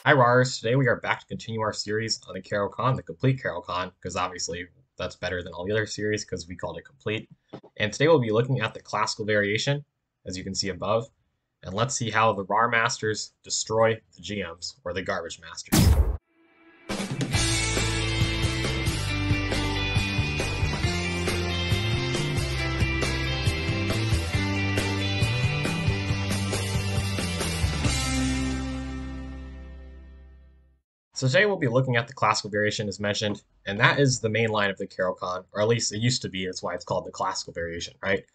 Hi, Rars. Today we are back to continue our series on the Caro Kann, the complete Caro Kann, because obviously that's better than all the other series because we called it complete. And today we'll be looking at the classical variation, as you can see above, and let's see how the RAR masters destroy the GMs, or the garbage masters. So today we'll be looking at the classical variation as mentioned, and that is the main line of the Caro Kann, or at least it used to be. That's why it's called the classical variation, right?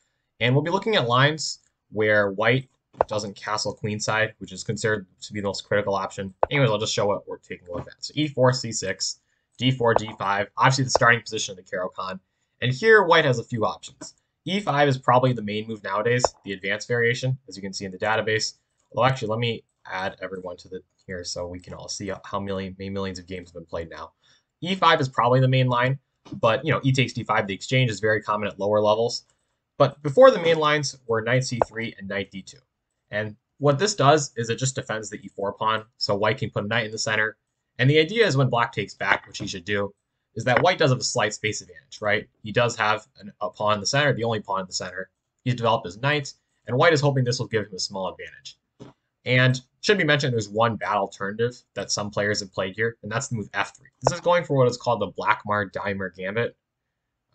And we'll be looking at lines where white doesn't castle queenside, which is considered to be the most critical option. Anyways, I'll just show what we're taking a look at. So e4, c6, d4, d5, obviously the starting position of the Caro Kann. And here white has a few options. e5 is probably the main move nowadays, the advanced variation, as you can see in the database. Well, actually, let me add everyone to the here so we can all see how millions of games have been played now. E5 is probably the main line, but e takes d5, the exchange is very common at lower levels. But before the main lines were knight c3 and knight d2. And what this does is it just defends the e4 pawn, so white can put a knight in the center. And the idea is when black takes back, which he should do, is that white does have a slight space advantage, right? He does have a pawn in the center, the only pawn in the center. He's developed his knight, and white is hoping this will give him a small advantage. And should be mentioned, there's one bad alternative that some players have played here, and that's the move f3. This is going for what is called the Blackmar-Diemer gambit.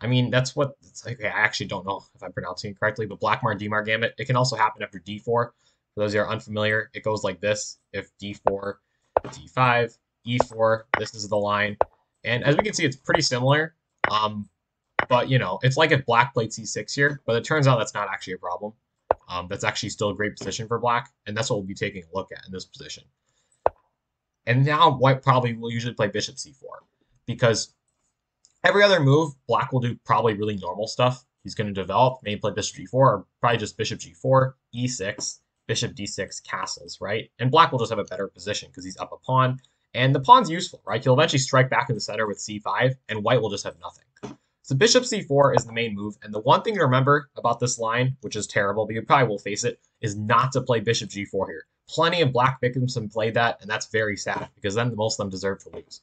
I mean, that's what it's like. I actually don't know if I'm pronouncing it correctly, but Blackmar-Diemer gambit. It can also happen after d4. For those who are unfamiliar, it goes like this: if d4, d5, e4. This is the line, and as we can see, it's pretty similar. But it's like if black played c6 here, but it turns out that's not actually a problem. That's actually still a great position for black, and that's what we'll be taking a look at in this position. And now white probably will usually play bishop c4, because every other move, black will do probably really normal stuff. He's going to develop, maybe play bishop g4, or probably just bishop g4, e6, bishop d6, castles, right? And black will just have a better position because he's up a pawn, and the pawn's useful, right? He'll eventually strike back in the center with c5, and white will just have nothing. So bishop c4 is the main move, and the one thing to remember about this line, which is terrible, but you probably will face it, is not to play bishop g4 here. Plenty of black victims have played that, and that's very sad, because then most of them deserve to lose.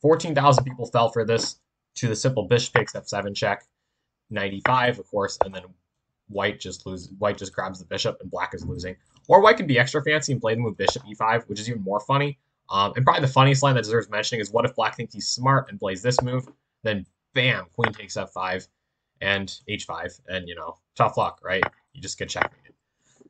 14,000 people fell for this to the simple bishop takes f7 check, 95, of course, and then white just grabs the bishop, and black is losing. Or white can be extra fancy and play the move bishop e5, which is even more funny. And probably the funniest line that deserves mentioning is what if black thinks he's smart and plays this move, then bam, queen takes f5 and h5, and tough luck, right? You just get checkmated.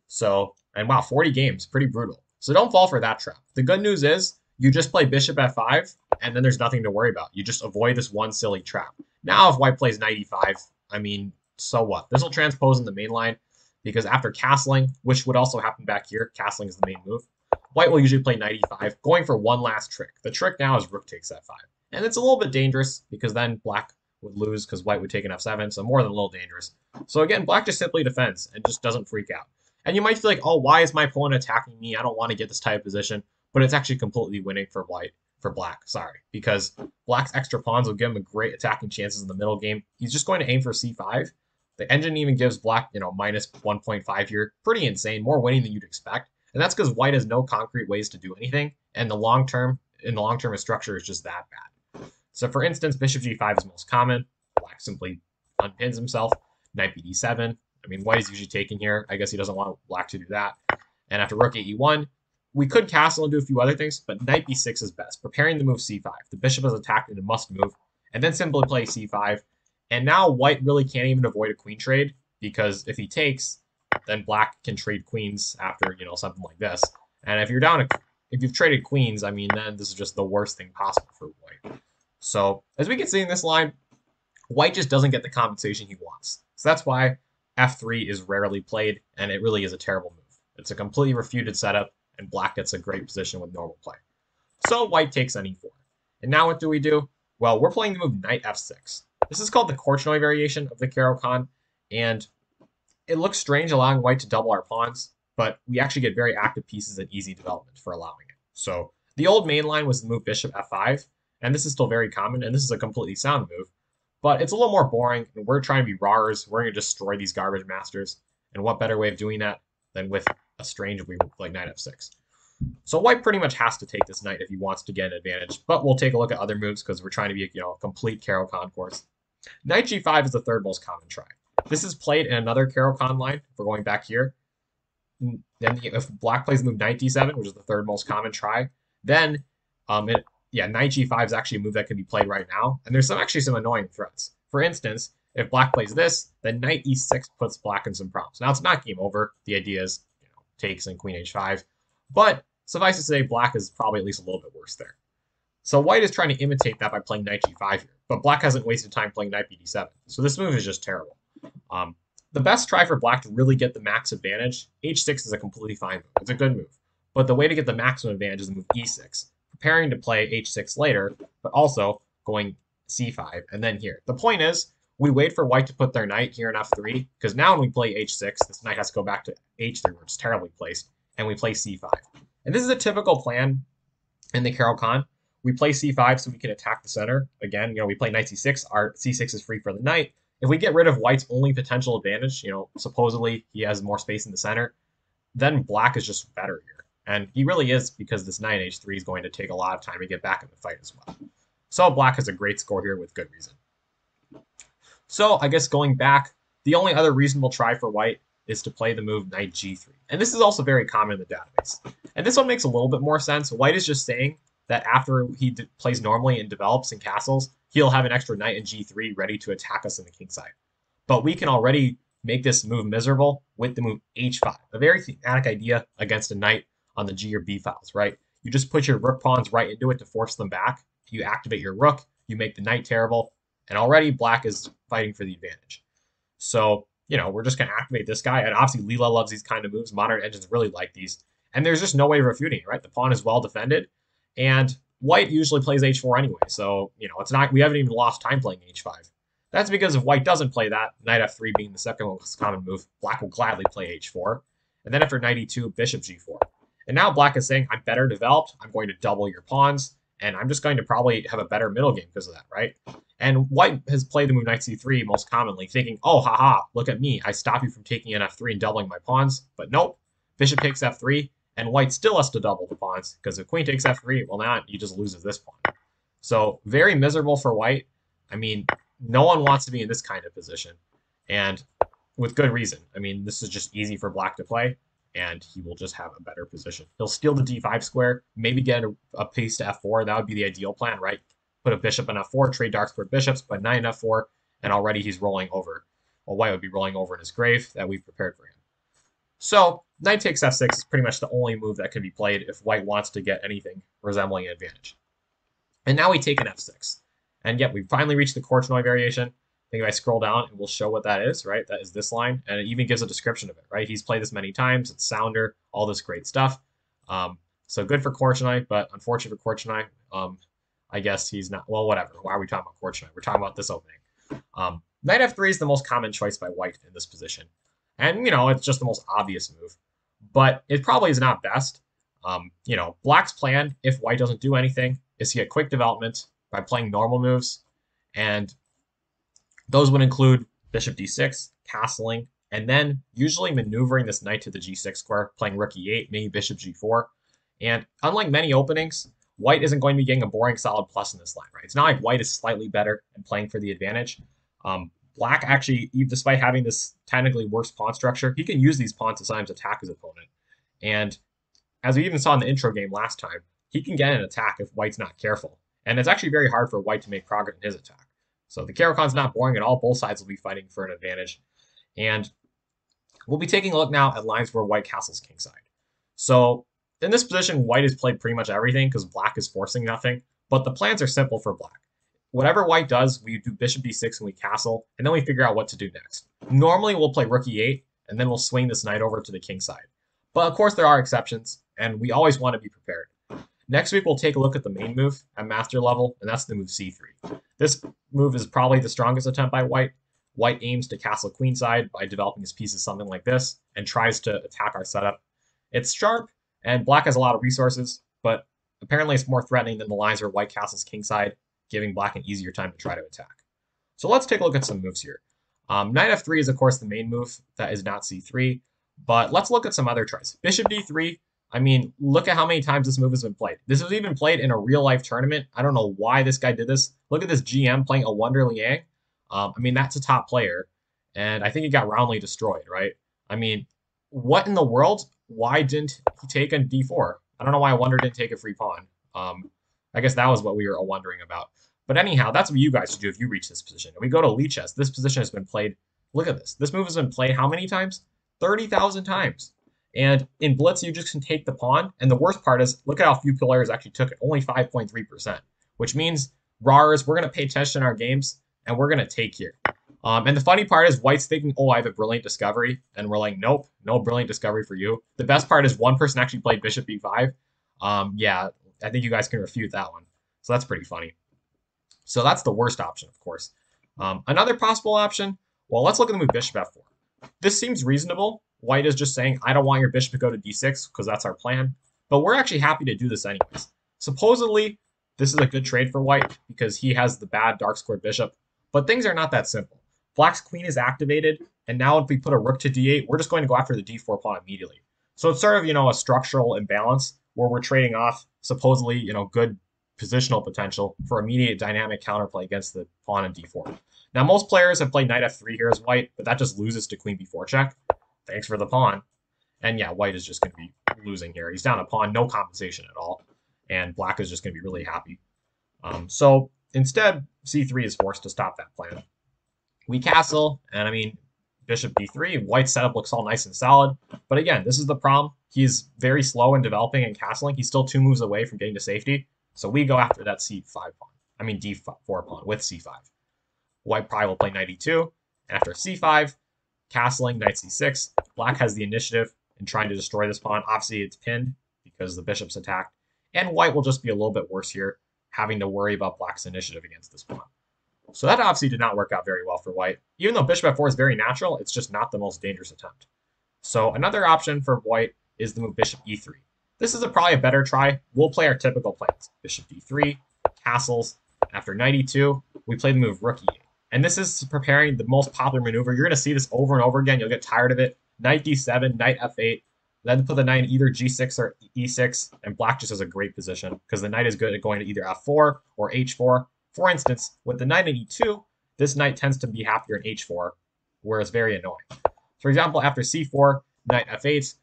So, and wow, 40 games, pretty brutal. So don't fall for that trap. The good news is you just play bishop f5, and then there's nothing to worry about. You just avoid this one silly trap. Now, if white plays knight e5, I mean, so what? This will transpose in the main line, because after castling, which would also happen back here, castling is the main move, white will usually play knight e5, going for one last trick. The trick now is rook takes f5. And it's a little bit dangerous because then black would lose because white would take an f7, so more than a little dangerous. So again, black just simply defends and just doesn't freak out. And you might feel like, oh, why is my opponent attacking me? I don't want to get this type of position. But it's actually completely winning for black, because black's extra pawns will give him a great attacking chances in the middle game. He's just going to aim for c5. The engine even gives black, minus 1.5 here. Pretty insane, more winning than you'd expect. And that's because white has no concrete ways to do anything. And in the long term, his structure is just that bad. So for instance, bishop g5 is most common. Black simply unpins himself. Knight bd7. I mean, white is usually taken here. I guess he doesn't want black to do that. And after rook e1, we could castle and do a few other things, but knight b6 is best, preparing the move c5. The bishop is attacked in a must move, and then simply play c5. And now white really can't even avoid a queen trade, because if he takes, then black can trade queens after, something like this. And if you've traded queens, I mean, then this is just the worst thing possible for white. So as we can see in this line, white just doesn't get the compensation he wants. So that's why f3 is rarely played, and it really is a terrible move. It's a completely refuted setup, and black gets a great position with normal play. So white takes on e4. And now what do? Well, we're playing the move knight f6. This is called the Courtney variation of the Caro Kann, and it looks strange allowing white to double our pawns, but we actually get very active pieces and easy development for allowing it. So the old main line was the move bishop f5, and this is still very common, and this is a completely sound move, but it's a little more boring, and we're trying to be RARs. We're going to destroy these garbage masters, and what better way of doing that than with a strange move like knight f6. So white pretty much has to take this knight if he wants to get an advantage, but we'll take a look at other moves because we're trying to be a complete Caro Kann course. Knight g5 is the third most common try. This is played in another Caro Kann line. If we're going back here, then if black plays the move knight d7, which is the third most common try, then knight g5 is actually a move that can be played right now. And there's actually some annoying threats. For instance, if black plays this, then knight e6 puts black in some problems. Now it's not game over. The idea is takes and queen h5, but suffice to say, black is probably at least a little bit worse there. So white is trying to imitate that by playing knight g5 here, but black hasn't wasted time playing knight bd7. So this move is just terrible. The best try for black to really get the max advantage, h6 is a completely fine move. It's a good move. But the way to get the maximum advantage is the move e6, preparing to play h6 later, but also going c5, and then here. The point is, we wait for white to put their knight here in f3, because now when we play h6, this knight has to go back to h3, which is terribly placed, and we play c5. And this is a typical plan in the Caro Kann. We play c5 so we can attack the center. Again, we play knight c6. Our c6 is free for the knight. If we get rid of white's only potential advantage, supposedly he has more space in the center, then black is just better here. And he really is, because this knight h3 is going to take a lot of time to get back in the fight as well. So black has a great score here with good reason. So I guess going back, the only other reasonable try for white is to play the move knight g3. And this is also very common in the database. And this one makes a little bit more sense. White is just saying that after he plays normally and develops in castles, he'll have an extra knight in g3 ready to attack us in the king side. But we can already make this move miserable with the move h5, a very thematic idea against a knight on the g or b files, right? You just put your rook pawns right into it to force them back. You activate your rook, you make the knight terrible, and already black is fighting for the advantage. So, we're just going to activate this guy, and obviously Leela loves these kind of moves. Modern engines really like these, and there's just no way of refuting it, right? The pawn is well defended, and white usually plays h4 anyway, so, it's not, we haven't even lost time playing h5. That's because if white doesn't play that, knight f3 being the second most common move, black will gladly play h4, and then after knight e2, bishop g4. And now black is saying, I'm better developed, I'm going to double your pawns, and I'm just going to probably have a better middle game because of that, right? And white has played the move knight c3 most commonly, thinking, oh, haha, look at me, I stop you from taking in f3 and doubling my pawns. But nope, bishop takes f3, and white still has to double the pawns, because if queen takes f3, well, now he just loses this pawn. So very miserable for white. I mean, no one wants to be in this kind of position, and with good reason. I mean, this is just easy for black to play, and he will just have a better position. He'll steal the d5 square, maybe get a piece to f4. That would be the ideal plan, right? Put a bishop on f4, trade dark square bishops, put knight on f4, and already he's rolling over. Well, white would be rolling over in his grave that we've prepared for him. So knight takes f6 is pretty much the only move that can be played if white wants to get anything resembling an advantage. And now we take an f6. And yet we finally reached the Courtney variation. I think if I scroll down, it will show what that is, right? That is this line, and it even gives a description of it, right? He's played this many times, it's sounder, all this great stuff. So good for Courtney, but unfortunate for Courtney. I guess he's not, well, whatever. Why are we talking about Courtney? We're talking about this opening. Knight f3 is the most common choice by white in this position. And, it's just the most obvious move. But it probably is not best. Black's plan, if white doesn't do anything, is to get quick development by playing normal moves. And those would include bishop d6, castling, and then usually maneuvering this knight to the g6 square, playing rook e8, maybe bishop g4. And unlike many openings, white isn't going to be getting a boring solid plus in this line, right? It's not like white is slightly better and playing for the advantage. Black actually, despite having this technically worse pawn structure, he can use these pawns to sometimes attack his opponent. And as we even saw in the intro game last time, he can get an attack if white's not careful. And it's actually very hard for white to make progress in his attack. So the Caro Kann's not boring at all. Both sides will be fighting for an advantage. And we'll be taking a look now at lines where white castles kingside. So in this position, white has played pretty much everything because black is forcing nothing. But the plans are simple for black. Whatever white does, we do bishop d6 and we castle, and then we figure out what to do next. Normally, we'll play rook e8, and then we'll swing this knight over to the king side. But of course, there are exceptions, and we always want to be prepared. Next week, we'll take a look at the main move at master level, and that's the move c3. This move is probably the strongest attempt by white. White aims to castle queenside by developing his pieces something like this, and tries to attack our setup. It's sharp, and black has a lot of resources, but apparently it's more threatening than the lines where white castles kingside, giving black an easier time to try to attack. So let's take a look at some moves here. Knight f3 is, of course, the main move that is not c3, but let's look at some other tries. Bishop d3, I mean, look at how many times this move has been played. This was even played in a real life tournament. I don't know why this guy did this. Look at this GM playing a Wonder Liang. I mean, that's a top player, and I think he got roundly destroyed, right? I mean, what in the world? Why didn't he take a d4? I don't know why Wonder didn't take a free pawn. I guess that was what we were wondering about. But anyhow, that's what you guys should do if you reach this position. And we go to Lichess. This position has been played. Look at this. This move has been played how many times? 30,000 times. And in Blitz, you just can take the pawn. And the worst part is, look at how few players actually took it. Only 5.3%, which means Rawers, we're going to pay attention in our games, and we're going to take here. And the funny part is White's thinking, oh, I have a brilliant discovery. And we're like, nope, no brilliant discovery for you. The best part is one person actually played Bishop b5. Yeah, I think you guys can refute that one. So that's pretty funny. So that's the worst option, of course. Another possible option, well, let's look at the move Bishop f4. This seems reasonable. White is just saying, I don't want your bishop to go to d6 because that's our plan. But we're actually happy to do this anyways. Supposedly, this is a good trade for White because he has the bad dark squared bishop. But things are not that simple. Black's queen is activated, and now if we put a rook to d8, we're just going to go after the d4 pawn immediately. So it's sort of, a structural imbalance where we're trading off supposedly, good positional potential for immediate dynamic counterplay against the pawn in d4. Now, most players have played knight f3 here as White, but that just loses to queen b4 check. Thanks for the pawn. And yeah, White is just going to be losing here. He's down a pawn, no compensation at all. And Black is just going to be really happy. So instead, c3 is forced to stop that plan. We castle, and I mean, bishop d3. White's setup looks all nice and solid. But again, this is the problem. He's very slow in developing and castling. He's still 2 moves away from getting to safety. So we go after that c5 pawn. I mean d4 pawn with c5. White probably will play knight e2. And after c5, castling, knight c6. Black has the initiative in trying to destroy this pawn. Obviously, it's pinned because the bishop's attacked. And White will just be a little bit worse here, having to worry about Black's initiative against this pawn. So that obviously did not work out very well for White. Even though bishop f4 is very natural, it's just not the most dangerous attempt. So another option for White is the move bishop e3. This is probably a better try. We'll play our typical plans. Bishop d3, castles. After knight e2, we play the move rook e8. And this is preparing the most popular maneuver. You're going to see this over and over again. You'll get tired of it. Knight d7, knight f8. Then put the knight in either g6 or e6. And Black just has a great position because the knight is good at going to either f4 or h4. For instance, with the knight in e2, this knight tends to be happier in h4, where it's very annoying. For example, after c4, knight f8,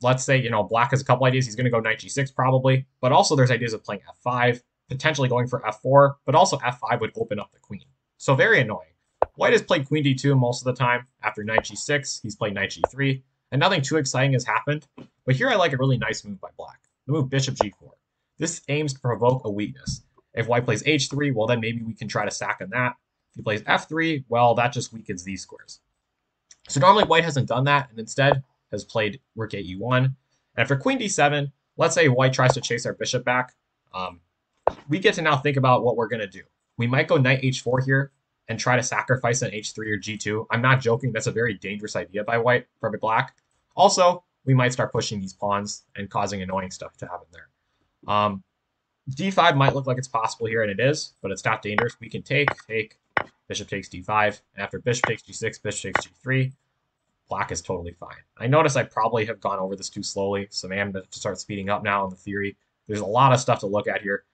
let's say, Black has a couple ideas. He's going to go knight g6 probably. But also there's ideas of playing f5, potentially going for f4, but also f5 would open up the queen. So very annoying. White has played queen d2 most of the time. After knight g6, he's played knight g3. And nothing too exciting has happened. But here I like a really nice move by Black. The move bishop g4. This aims to provoke a weakness. If White plays h3, well, then maybe we can try to sack on that. If he plays f3, well, that just weakens these squares. So normally White hasn't done that and instead has played rook a e1. And after queen d7, let's say White tries to chase our bishop back. We get to now think about what we're going to do. We might go knight h4 here and try to sacrifice an h3 or g2. I'm not joking. That's a very dangerous idea by White for Black. Also, we might start pushing these pawns and causing annoying stuff to happen there. D5 might look like it's possible here, and it is, but it's not dangerous. We can take, bishop takes d5, and after bishop takes g6, bishop takes g3, Black is totally fine. I notice I probably have gone over this too slowly, so maybe I'm going to start speeding up now in the theory. There's a lot of stuff to look at here.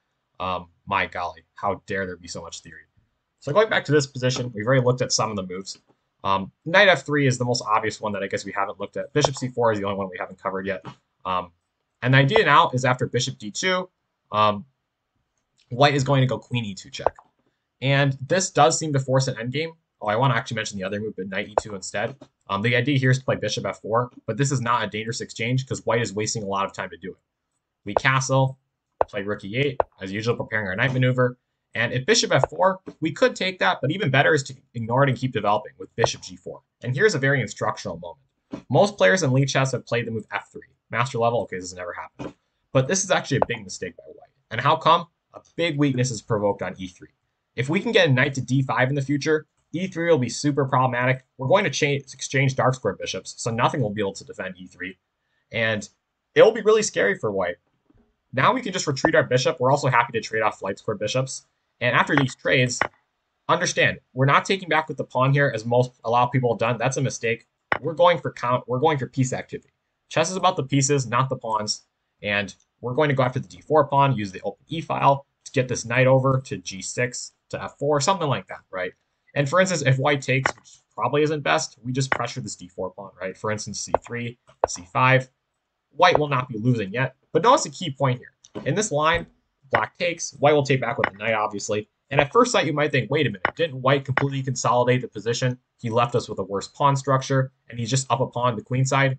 My golly, how dare there be so much theory. So going back to this position, we've already looked at some of the moves. Knight f3 is the most obvious one that I guess we haven't looked at. Bishop c4 is the only one we haven't covered yet. And the idea now is after bishop d2, White is going to go queen e2 check. And this does seem to force an endgame. Oh, I want to actually mention the other move, but knight e2 instead. The idea here is to play bishop f4, but this is not a dangerous exchange because White is wasting a lot of time to do it. We castle, play rook e8, as usual, preparing our knight maneuver. And if bishop f4, we could take that, but even better is to ignore it and keep developing with bishop g4. And here's a very instructional moment. Most players in Lichess have played the move f3. Master level, okay, this has never happened. But this is actually a big mistake by White. And how come? A big weakness is provoked on e3. If we can get a knight to d5 in the future, e3 will be super problematic. We're going to exchange dark square bishops, so nothing will be able to defend e3. And it will be really scary for White. Now we can just retreat our bishop. We're also happy to trade off light square bishops. And after these trades, understand, we're not taking back with the pawn here, as a lot of people have done. That's a mistake. We're going for piece activity. Chess is about the pieces, not the pawns. And we're going to go after the d4 pawn, use the open e file to get this knight over to g6 to f4, something like that, right? And for instance, if white takes, which probably isn't best, we just pressure this d4 pawn, right? For instance, c3, c5. White will not be losing yet. But notice the key point here. In this line, black takes, white will take back with the knight, obviously. And at first sight, you might think, wait a minute, didn't white completely consolidate the position? He left us with a worse pawn structure, and he's just up a pawn the queen side.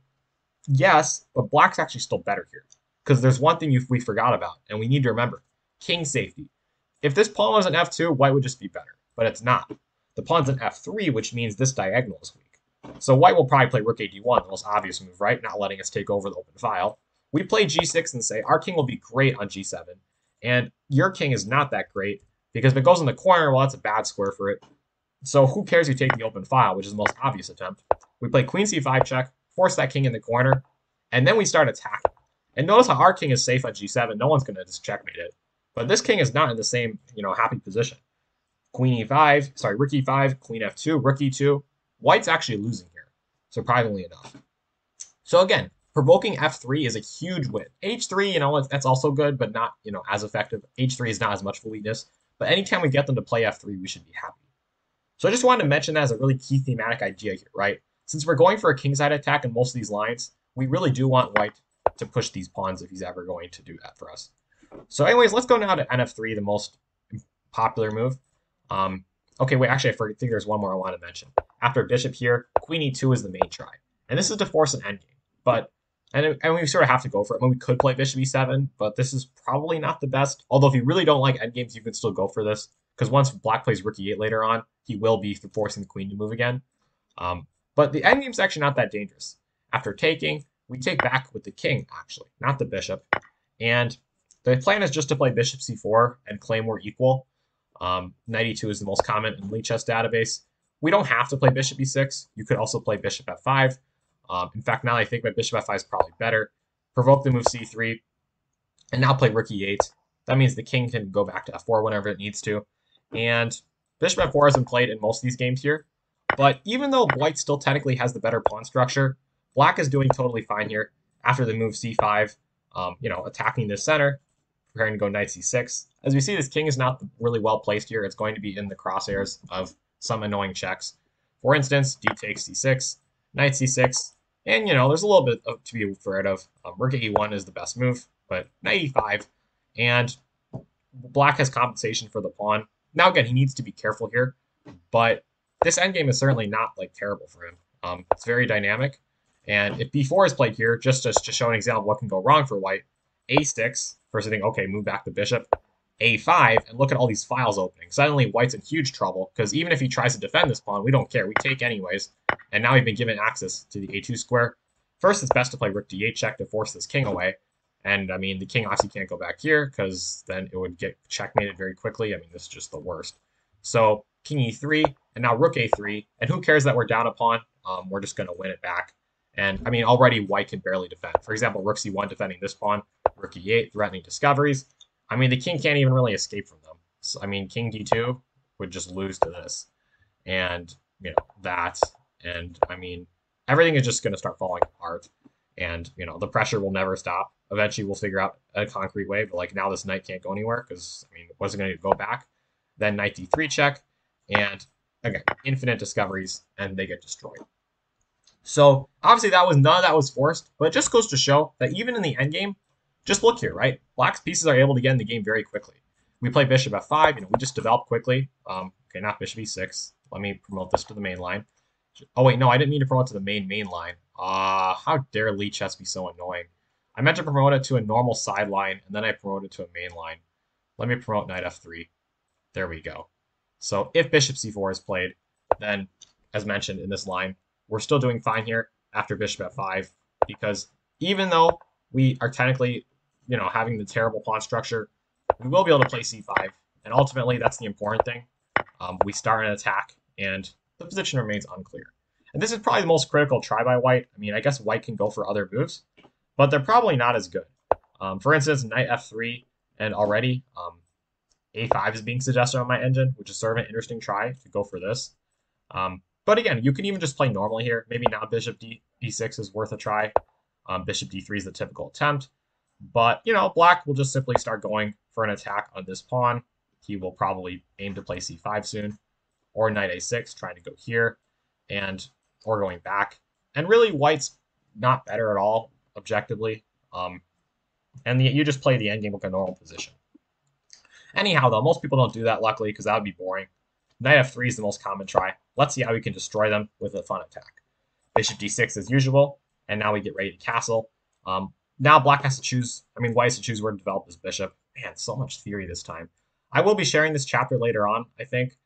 Yes, but black's actually still better here. Because there's one thing we forgot about, and we need to remember. King safety. If this pawn was an f2, white would just be better. But it's not. The pawn's an f3, which means this diagonal is weak. So white will probably play rook ad1, the most obvious move, right? Not letting us take over the open file. We play g6 and say, our king will be great on g7. And your king is not that great, because if it goes in the corner, well, that's a bad square for it. So who cares if you take the open file, which is the most obvious attempt. We play queen c5 check, force that king in the corner, and then we start attacking. And notice how our king is safe on g7. No one's going to just checkmate it. But this king is not in the same, happy position. Queen e5, sorry, rook e5, queen f2, rook e2. White's actually losing here, surprisingly enough. So again, provoking f3 is a huge win. h3, that's also good, but not, as effective. h3 is not as much of a weakness. But anytime we get them to play f3, we should be happy. So I just wanted to mention that as a really key thematic idea here, right? Since we're going for a kingside attack in most of these lines, we really do want white to push these pawns if he's ever going to do that for us. So anyways, let's go now to nf3, the most popular move. Okay, wait, actually, I think there's one more I want to mention. After bishop here, queen e2 is the main try. And this is to force an endgame. But, and we sort of have to go for it. I mean, we could play bishop e7, but this is probably not the best. Although if you really don't like endgames, you can still go for this. Because once black plays rook e8 later on, he will be forcing the queen to move again. But the endgame's actually not that dangerous. After taking, we take back with the king, actually, not the bishop. And the plan is just to play bishop c4 and claim we're equal. Knight e2 is the most common in Lichess database. We don't have to play bishop e6. You could also play bishop f5. In fact, now I think my bishop f5 is probably better. Provoke the move c3, and now play rook e8. That means the king can go back to f4 whenever it needs to. And bishop f4 hasn't played in most of these games here. But even though white still technically has the better pawn structure, black is doing totally fine here after the move c5, attacking the center, preparing to go knight c6. As we see, this king is not really well placed here. It's going to be in the crosshairs of some annoying checks. For instance, d takes c6, knight c6, and there's a little bit to be afraid of. Rook e1 is the best move, but knight e5, and black has compensation for the pawn. Now again, he needs to be careful here, but this endgame is certainly not terrible for him. It's very dynamic, and if b4 is played here, just to show an example of what can go wrong for white, a6. First I think, okay, move back the bishop. a5, and look at all these files opening. Suddenly, white's in huge trouble, because even if he tries to defend this pawn, we don't care. We take anyways, and now we've been given access to the a2 square. First, it's best to play rook d8 check to force this king away. And, I mean, the king obviously can't go back here, because then it would get checkmated very quickly. I mean, this is just the worst. So, king e3, and now rook a3, and who cares that we're down a pawn? We're just going to win it back. And, I mean, already white can barely defend. For example, rook c1 defending this pawn, rook e8 threatening discoveries. I mean, the king can't even really escape from them. So, I mean, king d2 would just lose to this. And, that. And, I mean, everything is just going to start falling apart. And, the pressure will never stop. Eventually, we'll figure out a concrete way. But, now this knight can't go anywhere because, I mean, it wasn't going to go back. Then knight d3 check. And, again, infinite discoveries. And they get destroyed. So, obviously, none of that was forced. But it just goes to show that even in the endgame, just look here, right? Black's pieces are able to get in the game very quickly. We play bishop f5. We just develop quickly. Okay, not bishop e6. Let me promote this to the main line. Oh, wait, no, I didn't mean to promote to the main line. How dare Lichess be so annoying? I meant to promote it to a normal sideline, and then I promoted it to a main line. Let me promote knight f3. There we go. So if bishop c4 is played, then, as mentioned in this line, we're still doing fine here after bishop f5, because even though we are technically, having the terrible pawn structure, we will be able to play c5, and ultimately that's the important thing. We start an attack, and the position remains unclear. And this is probably the most critical try by white. I mean, I guess white can go for other moves, but they're probably not as good. For instance, knight f3, and already a5 is being suggested on my engine, which is sort of an interesting try to go for this. But again, you can even just play normally here. Maybe now bishop d6 is worth a try. Bishop d3 is the typical attempt. But, you know, black will just simply start going for an attack on this pawn. He will probably aim to play c5 soon, or knight a6, trying to go here, or going back. And really, white's not better at all, objectively. You just play the endgame with a normal position. Anyhow, though, most people don't do that, luckily, because that would be boring. Knight f3 is the most common try. Let's see how we can destroy them with a fun attack. Bishop d6 as usual, and now we get ready to castle. Now black has to choose, white has to choose where to develop his bishop. Man, so much theory this time. I will be sharing this chapter later on, I think,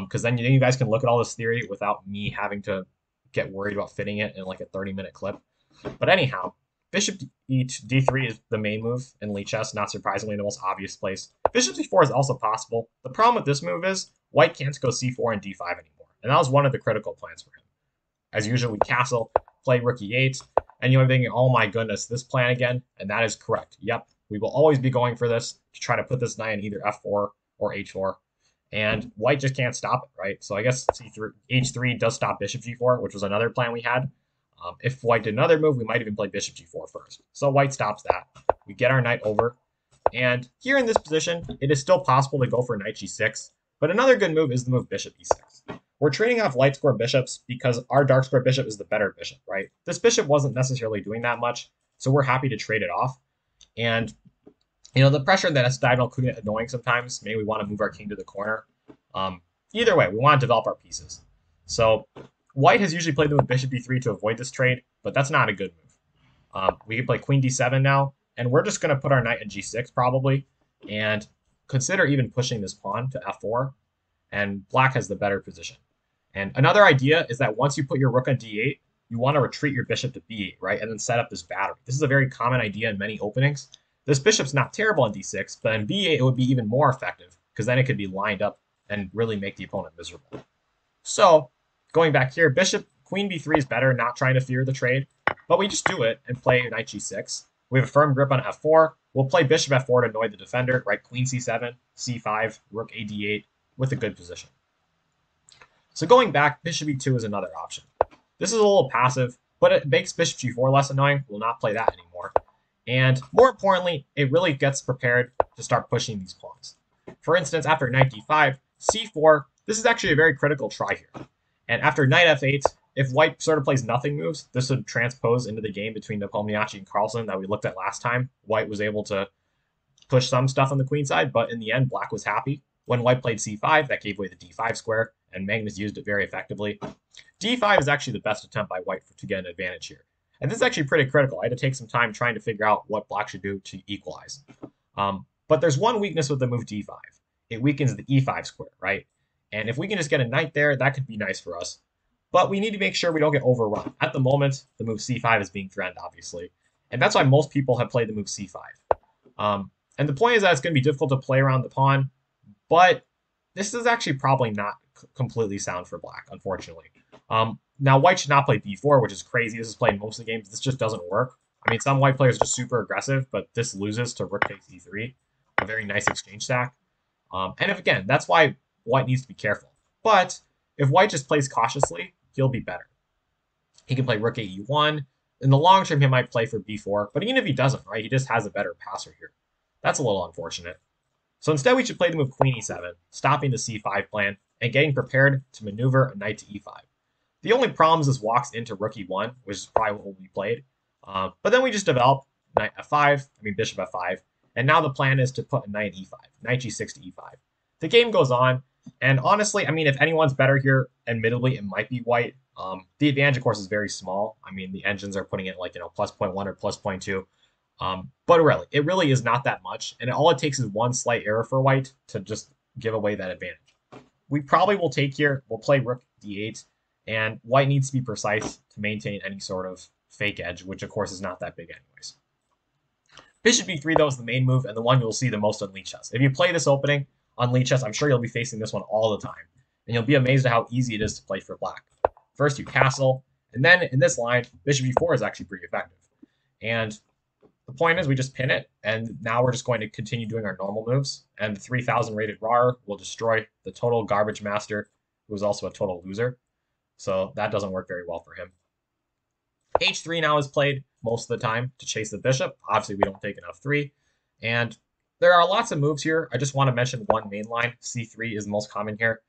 because then you guys can look at all this theory without me having to get worried about fitting it in like a 30-minute clip. But anyhow, bishop d3 is the main move in Lee chess, not surprisingly the most obvious place. Bishop c4 is also possible. The problem with this move is white can't go c4 and d5 anymore, and that was one of the critical plans for him. As usual, we castle, play rook e8, and you're thinking, oh my goodness, this plan again? And that is correct. Yep, we will always be going for this to try to put this knight in either f4 or h4. And white just can't stop it, right? So I guess c3, h3 does stop bishop g4, which was another plan we had. If white did another move, we might even play bishop g4 first. So white stops that. We get our knight over. And here in this position, it is still possible to go for knight g6. But another good move is the move bishop e6. We're trading off light square bishops because our dark square bishop is the better bishop, right? This bishop wasn't necessarily doing that much, so we're happy to trade it off. And, you know, the pressure that S diagonal could get annoying sometimes. Maybe we want to move our king to the corner. Either way, we want to develop our pieces. So white has usually played the move bishop d3 to avoid this trade, but that's not a good move. We can play queen d7 now, and we're just going to put our knight in g6 probably, and consider even pushing this pawn to f4, and black has the better position. And another idea is that once you put your rook on d8, you want to retreat your bishop to b8, right? And then set up this battery. This is a very common idea in many openings. This bishop's not terrible on d6, but on b8 it would be even more effective, because then it could be lined up and really make the opponent miserable. So, going back here, queen b3 is better, not trying to fear the trade, but we just do it and play knight g6. We have a firm grip on f4. We'll play bishop f4 to annoy the defender, right? Queen c7, c5, rook a d8 with a good position. So going back, bishop e2 is another option. This is a little passive, but it makes bishop g4 less annoying. We'll not play that anymore. And more importantly, it really gets prepared to start pushing these pawns. For instance, after knight d5, c4, this is actually a very critical try here. And after knight f8, if white sort of plays nothing moves, this would transpose into the game between Nepomniachtchi and Carlsen that we looked at last time. White was able to push some stuff on the queen side, but in the end, black was happy. When white played c5, that gave way the d5 square, and Magnus used it very effectively. d5 is actually the best attempt by white to get an advantage here. And this is actually pretty critical. I had to take some time trying to figure out what black should do to equalize. But there's one weakness with the move d5. It weakens the e5 square, right? And if we can just get a knight there, that could be nice for us. But we need to make sure we don't get overrun. At the moment, the move c5 is being threatened, obviously. And that's why most people have played the move c5. And the point is that it's going to be difficult to play around the pawn, but this is actually probably not completely sound for black, unfortunately. Now, white should not play b4, which is crazy. This is played in most of the games. This just doesn't work. I mean, some white players are just super aggressive, but this loses to rook takes e3. A very nice exchange stack. And again, that's why white needs to be careful. But if white just plays cautiously, he'll be better. He can play rook e1. In the long term, he might play for b4. But even if he doesn't, right, he just has a better passer here. That's a little unfortunate. So instead, we should play the move queen e7, stopping the c5 plan, and getting prepared to maneuver a knight to e5. The only problem is this walks into rook e1, which is probably what will be played. But then we just develop knight f5, bishop f5, and now the plan is to put a knight e5, knight g6 to e5. The game goes on, and honestly, if anyone's better here, admittedly, it might be white. The advantage, of course, is very small. The engines are putting it like, plus 0.1 or plus 0.2. But really, it really is not that much, and all it takes is one slight error for white to just give away that advantage. We probably will take here, we'll play rook d8, and white needs to be precise to maintain any sort of fake edge, which of course is not that big anyways. Bishop b3, though, is the main move, and the one you'll see the most on Lee chess. If you play this opening on Lee chess, I'm sure you'll be facing this one all the time, and you'll be amazed at how easy it is to play for black. First, you castle, and then in this line, bishop e4 is actually pretty effective. And the point is we just pin it, and now we're just going to continue doing our normal moves, and the 3000 rated RAR will destroy the total garbage master, who is also a total loser. So that doesn't work very well for him. h3 now is played. most of the time to chase the bishop. Obviously, we don't take an f3. And there are lots of moves here. I just want to mention one main line. c3 is the most common here.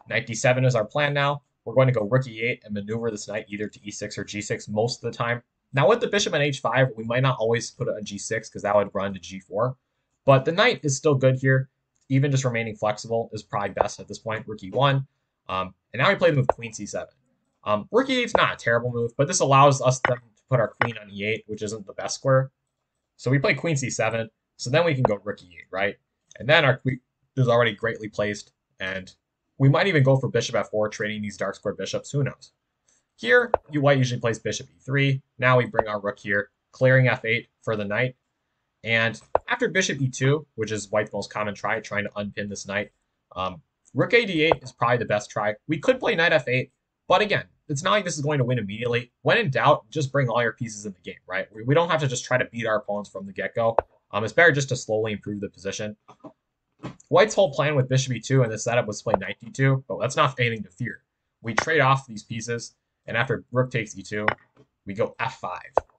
Knight d7 is our plan now. We're going to go rook e8 and maneuver this knight either to e6 or g6 most of the time. Now with the bishop on h5, we might not always put it on g6 because that would run to g4. But the knight is still good here. Even just remaining flexible is probably best at this point. Rook e1. And now we play the move queen c7. Rook e8 is not a terrible move, but this allows us then to put our queen on e8, which isn't the best square. So we play queen c7. So then we can go rook e8, right? And then our queen is already greatly placed. And we might even go for bishop f4, trading these dark square bishops. Who knows? Here, white usually plays bishop e3. Now we bring our rook here, clearing f8 for the knight. And after bishop e2, which is white's most common try, trying to unpin this knight, rook a d8 is probably the best try. We could play knight f8, but again, it's not like this is going to win immediately. When in doubt, just bring all your pieces in the game, right? We don't have to just try to beat our opponents from the get-go. It's better just to slowly improve the position. White's whole plan with bishop e2 in this setup was to play knight d2, but that's not anything to fear. We trade off these pieces, and after rook takes e2, we go f5.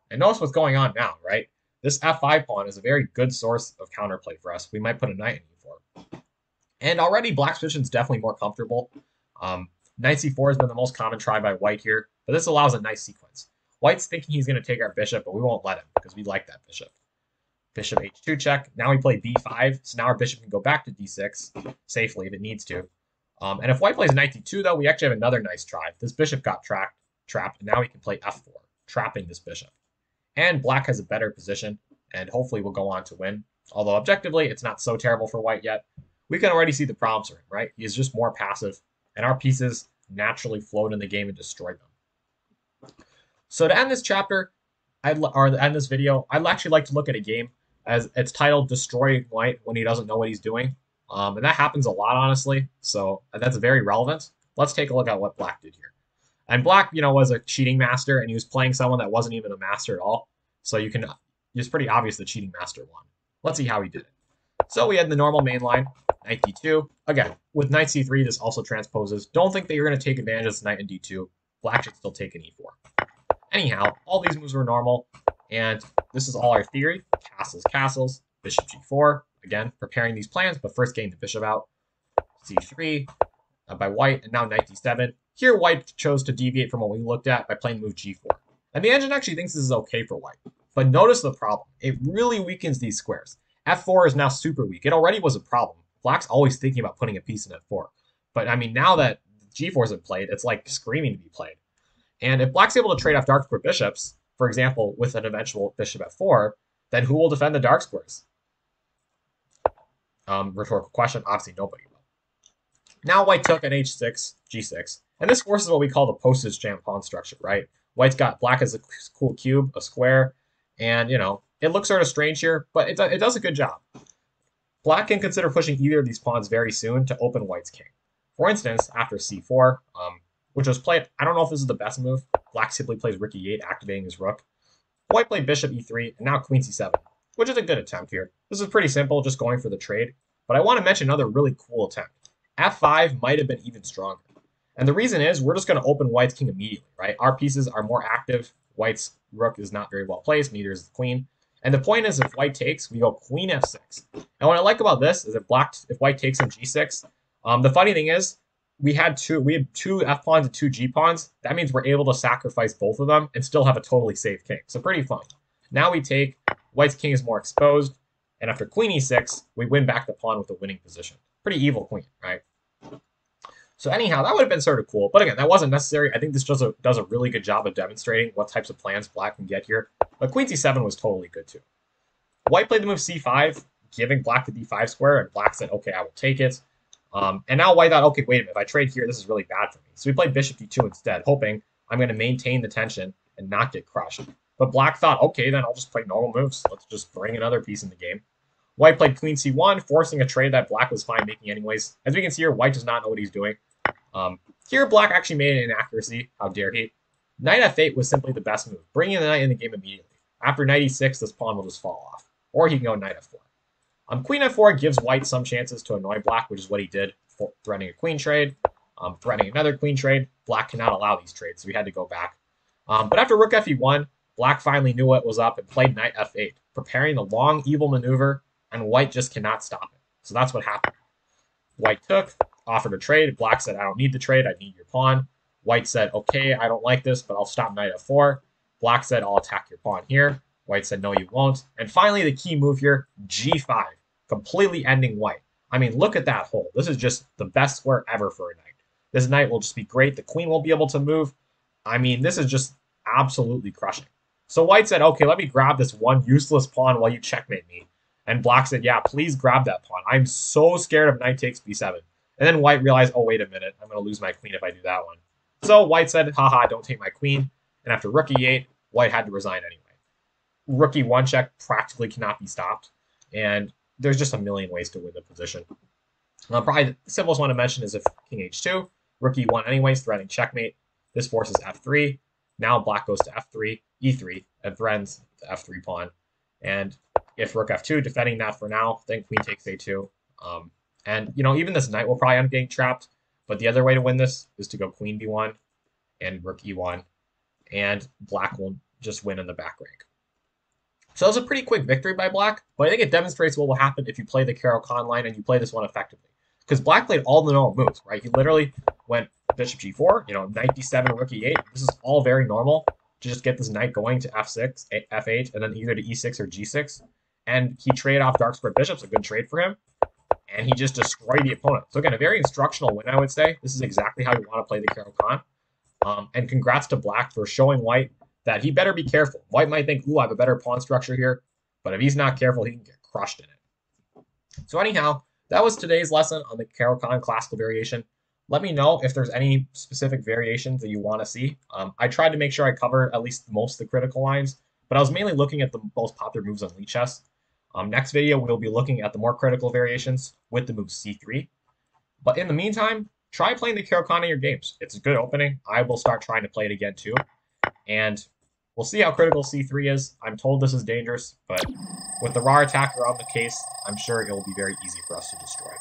And notice what's going on now, right? This f5 pawn is a very good source of counterplay for us. We might put a knight in e4. And already black's position is definitely more comfortable. Knight c4 has been the most common try by white here, but this allows a nice sequence. White's thinking he's going to take our bishop, but we won't let him because we like that bishop. Bishop h2 check. Now we play b5, so now our bishop can go back to d6 safely if it needs to. And if white plays knight d2, though, we actually have another nice try. This bishop got trapped, and now we can play f4, trapping this bishop. And black has a better position, and hopefully will go on to win. Although objectively, it's not so terrible for white yet. We can already see the problems for him, right? He is just more passive, and our pieces naturally float in the game and destroy them. So to end this chapter, or end this video, I'd actually like to look at a game as it's titled Destroy White when he doesn't know what he's doing. And that happens a lot, honestly. So that's very relevant. Let's take a look at what black did here. And black, was a cheating master, and he was playing someone that wasn't even a master at all. So it's pretty obvious the cheating master won. Let's see how he did it. So we had the normal main line, knight d2. Again, with knight c3, this also transposes. Don't think that you're going to take advantage of this knight in d2. Black should still take an e4. Anyhow, all these moves were normal, and this is all our theory. Castles, castles, bishop g4. Again, preparing these plans, but first getting the bishop out. c3 by white, and now knight d7. Here, white chose to deviate from what we looked at by playing the move g4. And the engine actually thinks this is okay for white. But notice the problem. It really weakens these squares. f4 is now super weak. It already was a problem. Black's always thinking about putting a piece in f4. But, now that g4 isn't played, it's like screaming to be played. And if black's able to trade off dark square bishops, for example, with an eventual bishop f4, then who will defend the dark squares? Rhetorical question. Obviously, nobody will. Now white took an h6, g6. And this forces what we call the postage stamp pawn structure, right? Black has a cool cube, a square, and, it looks sort of strange here, but it does a good job. Black can consider pushing either of these pawns very soon to open white's king. For instance, after c4, which was played, I don't know if this is the best move. Black simply plays rook e8, activating his rook. White played bishop e3, and now queen c7, which is a good attempt here. This is pretty simple, just going for the trade. But I want to mention another really cool attempt. f5 might have been even stronger. And the reason is we're just going to open white's king immediately, right? Our pieces are more active. White's rook is not very well placed, neither is the queen. And the point is, if white takes, we go queen f6. And what I like about this is if white takes on g6, the funny thing is we had two f pawns and two g pawns. That means we're able to sacrifice both of them and still have a totally safe king. So pretty fun. Now we take, white's king is more exposed, and after queen e6, we win back the pawn with a winning position. Pretty evil queen, right? So anyhow, that would have been sort of cool. But again, that wasn't necessary. I think this does a really good job of demonstrating what types of plans black can get here. But queen c7 was totally good too. White played the move c5, giving black the d5 square, and black said, okay, I will take it. And now white thought, okay, wait a minute, if I trade here, this is really bad for me. So we played bishop d2 instead, hoping I'm going to maintain the tension and not get crushed. But black thought, okay, then I'll just play normal moves. Let's just bring another piece in the game. White played queen c1, forcing a trade that black was fine making anyways. As we can see here, white does not know what he's doing. Here, black actually made an inaccuracy. How dare he? Knight f8 was simply the best move, bringing the knight in the game immediately. After knight e6, this pawn will just fall off. Or he can go knight f4. Queen f4 gives white some chances to annoy black, which is what he did, threatening a queen trade, threatening another queen trade. Black cannot allow these trades, so we had to go back. But after rook fe1, Black finally knew what was up and played knight f8, preparing the long evil maneuver, and white just cannot stop it. So that's what happened. White took, offered a trade. Black said, I don't need the trade, I need your pawn. White said, okay, I don't like this, but I'll stop knight f4. Black said, I'll attack your pawn here. White said, no, you won't. And finally, the key move here, g5, completely ending white. I mean, look at that hole. This is just the best square ever for a knight. This knight will just be great. The queen won't be able to move. I mean, this is just absolutely crushing. So white said, okay, let me grab this one useless pawn while you checkmate me. And black said, yeah, please grab that pawn. I'm so scared of knight takes b7. And then white realized, oh, wait a minute. I'm going to lose my queen if I do that one. So white said, haha, don't take my queen. And after rook e8, white had to resign anyway. Rook e1 check practically cannot be stopped. And there's just a million ways to win the position. Probably the simplest one to mention is if king h2, rook e1 anyways, threatening checkmate. This forces f3. Now black goes to f3, e3, and threatens the f3 pawn. And if rook f2, defending that for now, then queen takes a2. And, you know, even this knight will probably end up getting trapped. But the other way to win this is to go queen b1 and rook e1. And black will just win in the back rank. So that was a pretty quick victory by black, but I think it demonstrates what will happen if you play the Caro Kann line and you play this one effectively. Because black played all the normal moves, right? He literally went bishop g4, you know, knight d7, rook e8. This is all very normal to just get this knight going to f6, f8, and then either to e6 or g6. And he traded off dark square bishops, a good trade for him. And he just destroyed the opponent. So again, a very instructional win, I would say. This is exactly how you want to play the Caro Kann. And congrats to black for showing white that he better be careful. White might think, ooh, I have a better pawn structure here. But if he's not careful, he can get crushed in it. So anyhow, that was today's lesson on the Caro Kann Classical Variation. Let me know if there's any specific variations that you want to see. I tried to make sure I covered at least most of the critical lines, but I was mainly looking at the most popular moves on Lichess. Next video, we'll be looking at the more critical variations with the move c3. But in the meantime, try playing the Caro Kann in your games. It's a good opening. I will start trying to play it again too. And we'll see how critical c3 is. I'm told this is dangerous, but with the raw attacker on the case, I'm sure it will be very easy for us to destroy.